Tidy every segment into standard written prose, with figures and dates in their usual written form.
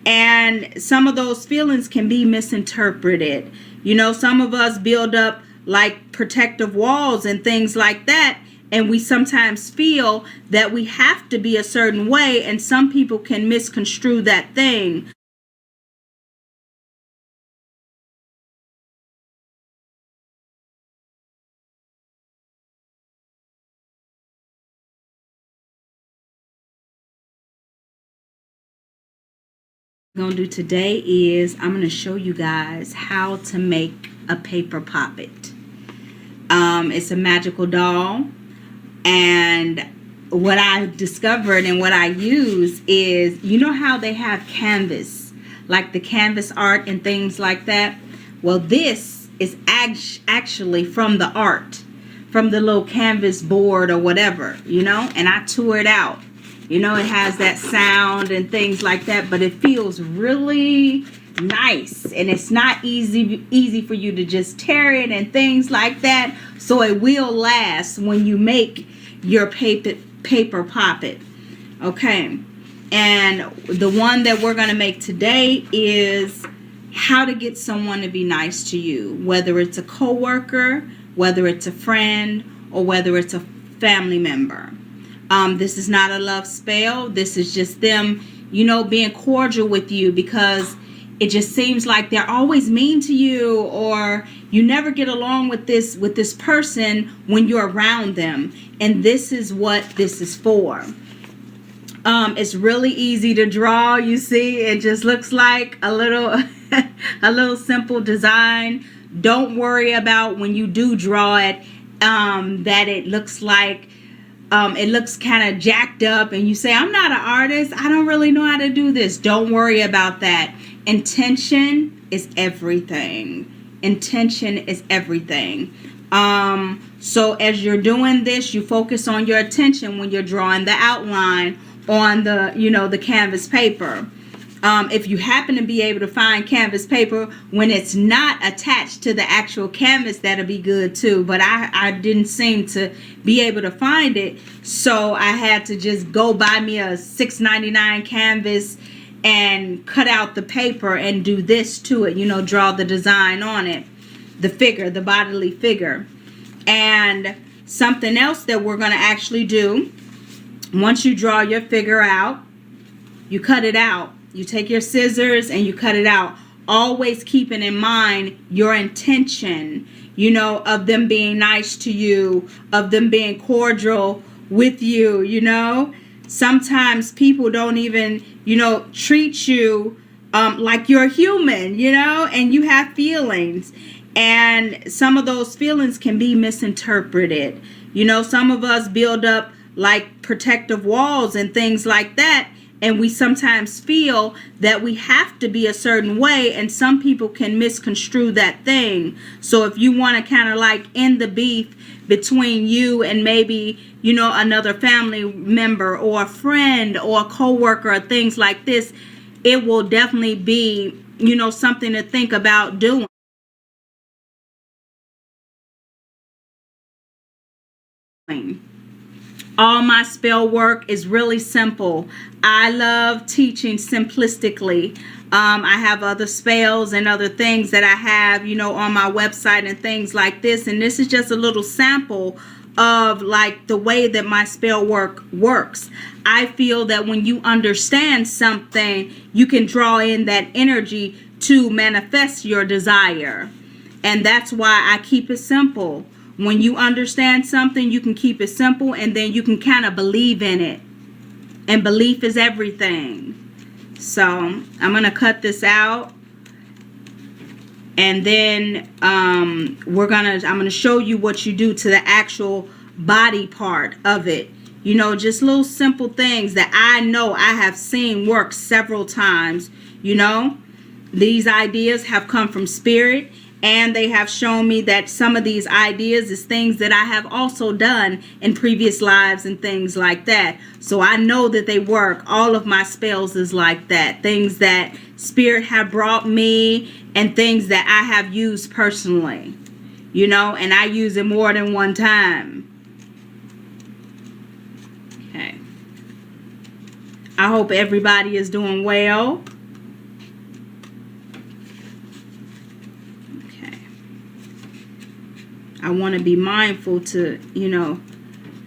And some of those feelings can be misinterpreted. You know, some of us build up like protective walls and things like that. And we sometimes feel that we have to be a certain way, and some people can misconstrue that thing. What I'm gonna do today is I'm gonna show you guys how to make a paper puppet. It's a magical doll, and what I discovered and what I use is, you know how they have canvas, like the canvas art and things like that. Well, this is actually from the art, from the little canvas board or whatever, you know, and I tore it out. You know, it has that sound and things like that, but it feels really nice, and it's not easy for you to just tear it and things like that. So it will last when you make your paper puppet. Okay, and the one that we're going to make today is how to get someone to be nice to you, whether it's a coworker, whether it's a friend, or whether it's a family member. This is not a love spell. This is just them, you know, being cordial with you, because it just seems like they're always mean to you, or you never get along with this person when you're around them. And this is what this is for. It's really easy to draw. You see, it just looks like a little a little simple design. Don't worry about when you do draw it that it looks like it looks kind of jacked up and you say, I'm not an artist, I don't really know how to do this. Don't worry about that. Intention is everything. Intention is everything. So as you're doing this, you focus on your attention when you're drawing the outline on the, you know, the canvas paper. If you happen to be able to find canvas paper when it's not attached to the actual canvas, that'll be good too. But I didn't seem to be able to find it, so I had to just go buy me a $6.99 canvas and cut out the paper and do this to it, you know, draw the design on it, the figure, the bodily figure. And something else that we're going to actually do, once you draw your figure out, you cut it out. You take your scissors and you cut it out, always keeping in mind your intention, you know, of them being nice to you, of them being cordial with you, you know. Sometimes people don't even, you know, treat you like you're human, you know, and you have feelings. And some of those feelings can be misinterpreted. You know, some of us build up like protective walls and things like that. And we sometimes feel that we have to be a certain way, and some people can misconstrue that thing. So if you want to kind of like end the beef between you and maybe, you know, another family member or a friend or a coworker or things like this, it will definitely be, you know, something to think about doing. All my spell work is really simple. I love teaching simplistically. I have other spells and other things that I have, you know, on my website and things like this. And this is just a little sample of like the way that my spell work works. I feel that when you understand something, you can draw in that energy to manifest your desire. And that's why I keep it simple. When you understand something, you can keep it simple, and then you can kind of believe in it. And belief is everything. So I'm going to cut this out. And then I'm going to show you what you do to the actual body part of it. You know, just little simple things that I know I have seen work several times. You know, these ideas have come from spirit. And they have shown me that some of these ideas is things that I have also done in previous lives and things like that. So I know that they work. All of my spells is like that. Things that spirit have brought me and things that I have used personally. You know, and I use it more than one time. Okay. I hope everybody is doing well. I want to be mindful to, you know,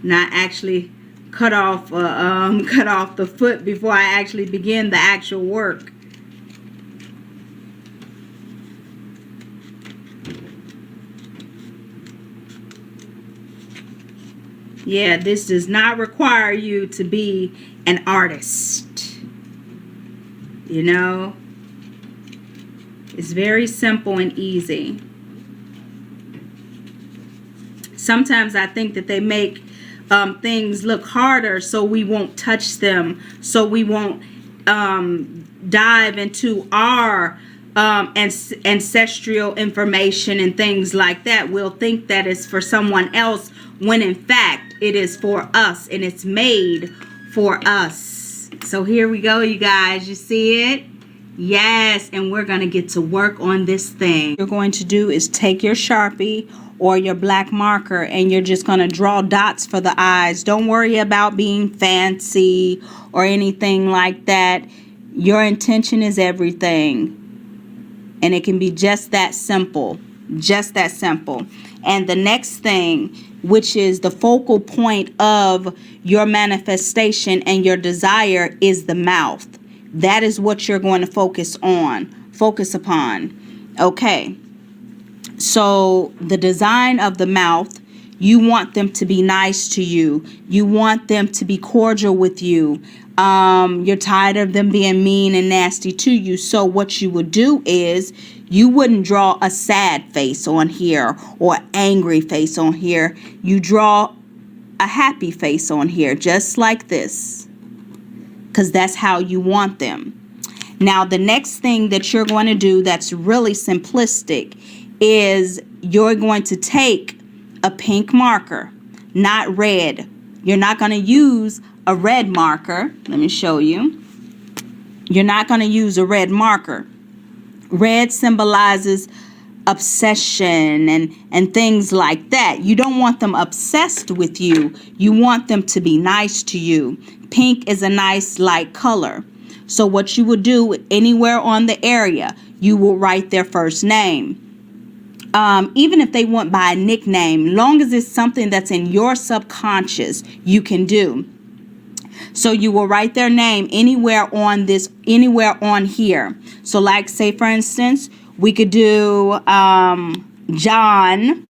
not actually cut off the foot before I actually begin the actual work. Yeah, this does not require you to be an artist. You know, it's very simple and easy. Sometimes I think that they make things look harder so we won't touch them, so we won't dive into our ancestral information and things like that. We'll think that it's for someone else when in fact it is for us, and it's made for us. So here we go, you guys. You see it? Yes, and we're going to get to work on this thing. What you're going to do is take your Sharpie or your black marker, and you're just going to draw dots for the eyes. Don't worry about being fancy or anything like that. Your intention is everything. And it can be just that simple. Just that simple. And the next thing, which is the focal point of your manifestation and your desire, is the mouth. That is what you're going to focus upon. Okay. So the design of the mouth, you want them to be nice to you. You want them to be cordial with you. You're tired of them being mean and nasty to you. So what you would do is you wouldn't draw a sad face on here or angry face on here. You draw a happy face on here, just like this, because that's how you want them. Now, the next thing that you're going to do that's really simplistic is you're going to take a pink marker, not red. You're not going to use a red marker. Let me show you. You're not going to use a red marker. Red symbolizes obsession and things like that. You don't want them obsessed with you. You want them to be nice to you. Pink is a nice light color. So what you will do anywhere on the area, you will write their first name. Even if they went by a nickname, long as it's something that's in your subconscious, you can do. So you will write their name anywhere on here. So like, say for instance, we could do John.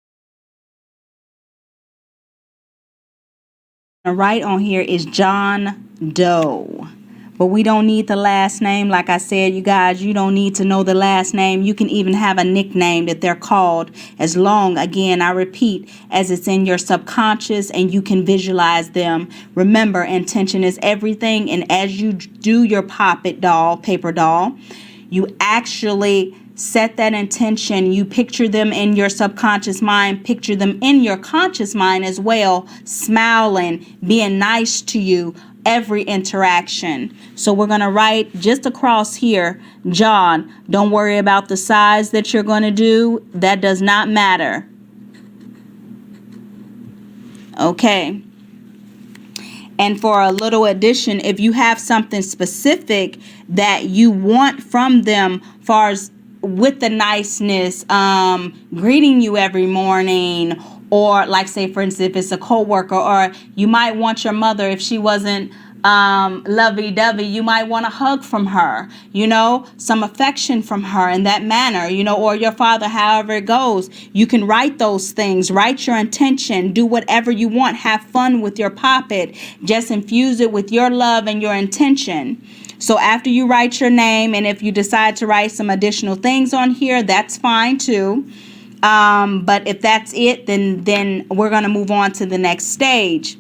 Right on here is John Doe. But we don't need the last name. Like I said, you guys, you don't need to know the last name. You can even have a nickname that they're called, as long, again, I repeat, as it's in your subconscious and you can visualize them. Remember, intention is everything. And as you do your POPPET doll, paper doll, you actually set that intention. You picture them in your subconscious mind, picture them in your conscious mind as well, smiling, being nice to you, every interaction. So we're going to write just across here, John. Don't worry about the size that you're going to do. That does not matter. Okay. And for a little addition, if you have something specific that you want from them, far as with the niceness, greeting you every morning, or like, say for instance, if it's a coworker, or you might want your mother, if she wasn't lovey-dovey, you might want a hug from her, you know, some affection from her in that manner, you know, or your father, however it goes. You can write those things, write your intention, do whatever you want, have fun with your POPPET, just infuse it with your love and your intention. So after you write your name, and if you decide to write some additional things on here, that's fine too. But if that's it, then we're going to move on to the next stage.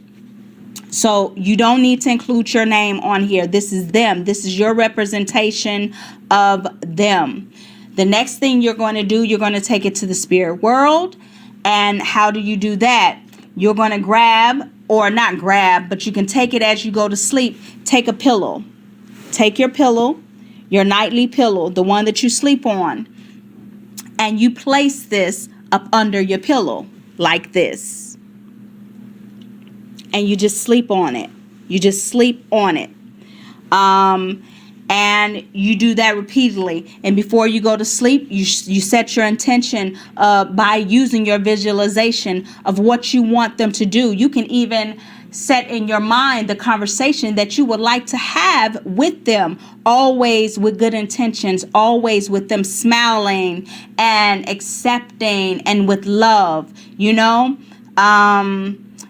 So you don't need to include your name on here. This is them. This is your representation of them. The next thing you're going to do, you're going to take it to the spirit world. And how do you do that? You're going to grab, or not grab, but you can take it as you go to sleep. Take a pillow. Take your pillow, your nightly pillow, the one that you sleep on, and you place this up under your pillow like this. And you just sleep on it. You just sleep on it. And you do that repeatedly. And before you go to sleep, you set your intention by using your visualization of what you want them to do. You can even set in your mind the conversation that you would like to have with them, always with good intentions, always with them smiling and accepting and with love,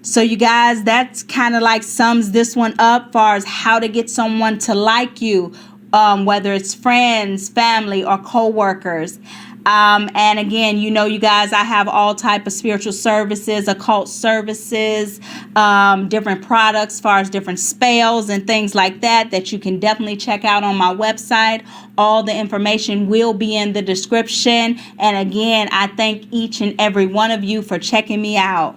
So you guys, that's kind of like sums this one up, far as how to get someone to like you, whether it's friends, family, or co-workers. And again, you guys, I have all type of spiritual services, occult services, different products, as far as different spells and things like that you can definitely check out on my website. All the information will be in the description. And again, I thank each and every one of you for checking me out.